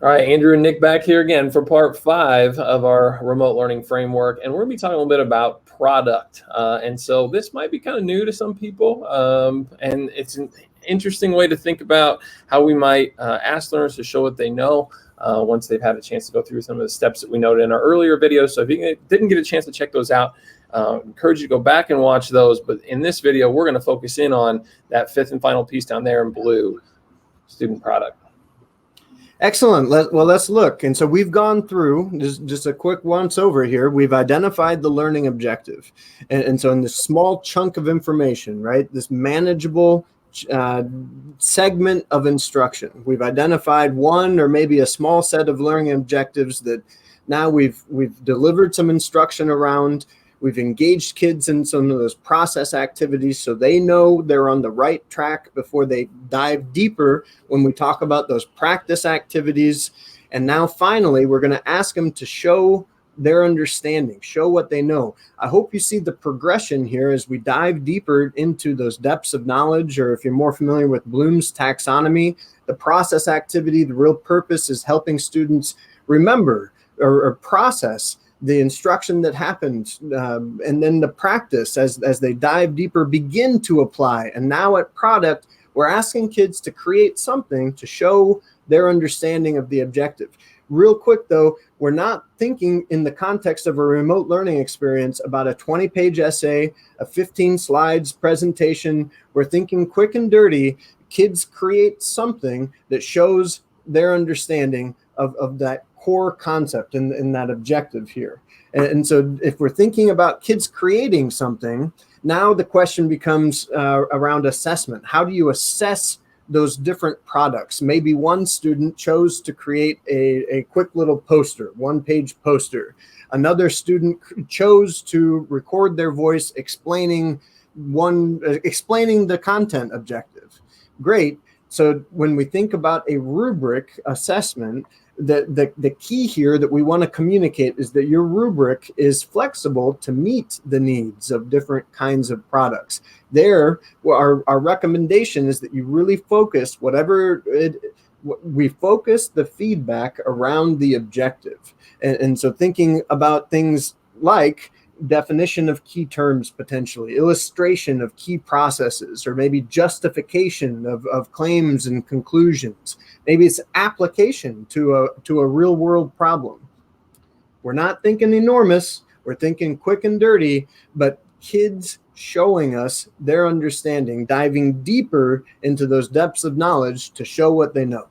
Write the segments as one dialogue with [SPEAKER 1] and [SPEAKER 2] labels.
[SPEAKER 1] All right, Andrew and Nick back here again for part 5 of our remote learning framework, and we're going to be talking a little bit about product. And so this might be kind of new to some people, and it's an interesting way to think about how we might ask learners to show what they know once they've had a chance to go through some of the steps that we noted in our earlier videos. So if you didn't get a chance to check those out, encourage you to go back and watch those. But in this video, we're going to focus in on that 5th and final piece down there in blue, student product.
[SPEAKER 2] Excellent. Let's look. And so we've gone through just a quick once over here. We've identified the learning objective. And so in this small chunk of information, right, this manageable segment of instruction, we've identified one or maybe a small set of learning objectives that now we've delivered some instruction around. We've engaged kids in some of those process activities so they know they're on the right track before they dive deeper when we talk about those practice activities. And now finally, we're going to ask them to show their understanding, show what they know. I hope you see the progression here as we dive deeper into those depths of knowledge, or if you're more familiar with Bloom's taxonomy, the process activity, the real purpose is helping students remember or process the instruction that happened, and then the practice as they dive deeper, begin to apply. And now at product, we're asking kids to create something to show their understanding of the objective. Real quick though, we're not thinking in the context of a remote learning experience about a 20-page essay, a 15 slides presentation. We're thinking quick and dirty. Kids create something that shows their understanding of that core concept in that objective here. And so if we're thinking about kids creating something, now the question becomes around assessment. How do you assess those different products? Maybe one student chose to create a quick little poster, one-page poster. Another student chose to record their voice explaining the content objective. Great. So when we think about a rubric assessment, the key here that we want to communicate is that your rubric is flexible to meet the needs of different kinds of products. There, our recommendation is that you really focus we focus the feedback around the objective. And so thinking about things like definition of key terms, potentially illustration of key processes, or maybe justification of claims and conclusions. Maybe it's application to a real world problem. We're not thinking enormous, we're thinking quick and dirty, but kids showing us their understanding, diving deeper into those depths of knowledge to show what they know.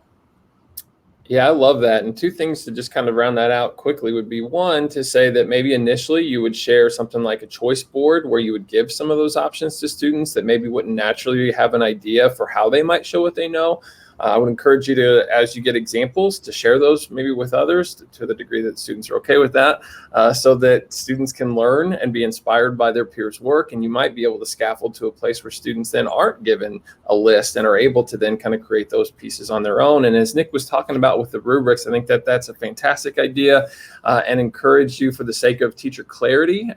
[SPEAKER 1] Yeah, I love that. And 2 things to just kind of round that out quickly would be, one, to say that maybe initially you would share something like a choice board where you would give some of those options to students that maybe wouldn't naturally have an idea for how they might show what they know. I would encourage you to, as you get examples, to share those maybe with others to the degree that students are okay with that, so that students can learn and be inspired by their peers' work. And you might be able to scaffold to a place where students then aren't given a list and are able to then kind of create those pieces on their own. And as Nick was talking about with the rubrics, I think that that's a fantastic idea, and encourage you, for the sake of teacher clarity,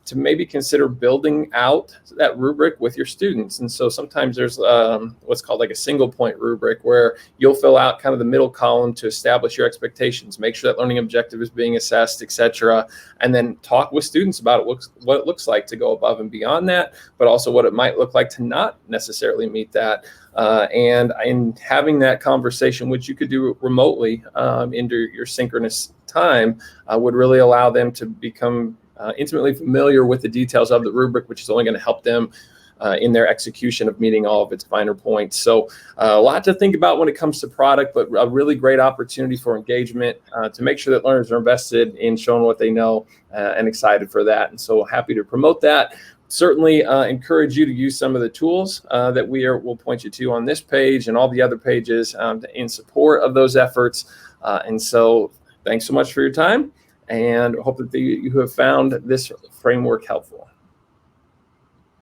[SPEAKER 1] to maybe consider building out that rubric with your students. And so sometimes there's what's called like a single point rubric, where you'll fill out kind of the middle column to establish your expectations, make sure that learning objective is being assessed, etc., and then talk with students about what it looks like to go above and beyond that, but also what it might look like to not necessarily meet that. And in having that conversation, which you could do remotely into your synchronous time, would really allow them to become intimately familiar with the details of the rubric, which is only going to help them in their execution of meeting all of its finer points. So a lot to think about when it comes to product, but a really great opportunity for engagement to make sure that learners are invested in showing what they know and excited for that. And so happy to promote that. Certainly encourage you to use some of the tools that we'll point you to on this page and all the other pages in support of those efforts. And so thanks so much for your time, and hope that you have found this framework helpful.